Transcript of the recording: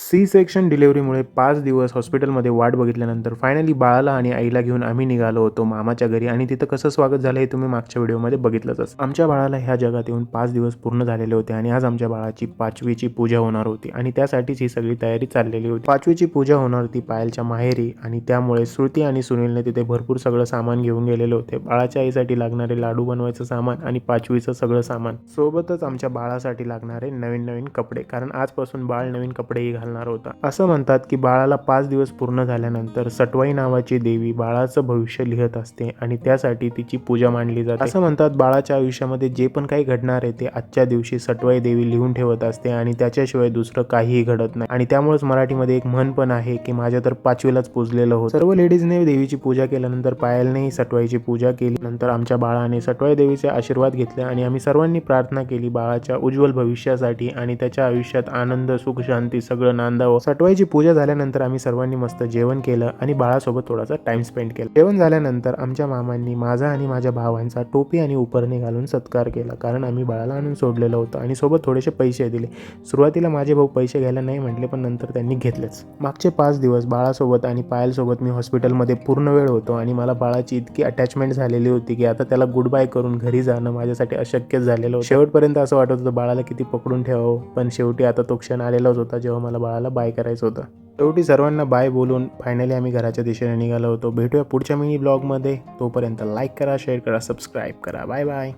C section डिलिव्हरीमुळे 5 दिवस हॉस्पिटलमध्ये वाट बघितल्यानंतर फायनली बाळाला आणि आईला घेऊन आम्ही निघालो होतो मामाच्या घरी आणि तिथं कसं स्वागत झालं हे तुम्ही मागच्या व्हिडिओमध्ये बघितलंच. आमच्या बाळाला ह्या जगात येऊन 5 दिवस पूर्ण झालेले होते आणि आज आमच्या बाळाची 5वीची पूजा होणार होती आणि त्यासाठीच ही सगळी तयारी चाललेली होती. 5वीची पूजा होणार होती पायलच्या माहेरी आणि त्यामुळे श्रुती आणि सुनीलने तिथे भरपूर सगळं सामान घेऊन गेलेले होते. बाळाच्या आईसाठी लागणारे लाडू बनवायचं सामान आणि 5वीचं सगळं सामान, सोबतच आमच्या बाळासाठी लागणारे नवीन नवीन कपडे, कारण आजपासून बाळ नवीन कपडेही घालणार होता. असं म्हणतात की बाळाला 5 दिवस पूर्ण झाल्यानंतर सटवाई नावाची देवी बाळाचं भविष्य लिहत असते आणि त्यासाठी तिची पूजा मांडली जाते. असं म्हणतात बाळाच्या आयुष्यामध्ये जे पण काही घडणार आहे ते आजच्या दिवशी सटवाई देवी लिहून ठेवत असते आणि त्याच्याशिवाय दुसरं काहीही घडत नाही. आणि त्यामुळेच मराठीमध्ये एक म्हण पण आहे की माझ्या तर 5वीलाच पूजलेलं होतं. सर्व लेडीजने देवीची पूजा केल्यानंतर पायलनेही सटवाईची पूजा केली. नंतर आमच्या बाळाने सटवाई देवीचे आशीर्वाद घेतले आणि आम्ही सर्वांनी प्रार्थना केली बाळाच्या उज्ज्वल भविष्यासाठी आणि त्याच्या आयुष्यात आनंद, सुख, शांती सगळं नांदावं. सटवाईची पूजा झाल्यानंतर आम्ही सर्वांनी मस्त जेवण केलं आणि बाळासोबत थोडासा टाइम स्पेंड केला. जेवण झाल्यानंतर आमच्या मामांनी माझा आणि माझ्या भावांचा टोपी आणि उपरणे घालून सत्कार केला, कारण आम्ही बाळाला आणून सोडलेलं होतं आणि सोबत थोडेसे पैसे दिले. सुरुवातीला माझे भाऊ पैसे घ्यायला नाही म्हटले, पण नंतर त्यांनी घेतलेच. मागचे 5 दिवस बाळासोबत आणि पायलसोबत मी हॉस्पिटलमध्ये पूर्ण वेळ होतो आणि मला बाळाची इतकी अटॅचमेंट झालेली होती की आता त्याला गुड बाय करून घरी जाणं माझ्यासाठी अशक्य झालेलं होतं. शेवटपर्यंत असं वाटत होतं बाळाला किती पकडून ठेवावं, पण शेवटी आता तो क्षण आलेलाच होता जेव्हा मला बाळाला बाय करायचं होतं. शेवटी सर्वांना बाय बोलून फायनली आम्ही घराच्या दिशेने निघालो होतो. भेटूया पुढच्या मिनी ब्लॉगमध्ये. तोपर्यंत लाईक करा, शेअर करा, सबस्क्राईब करा. Bye bye.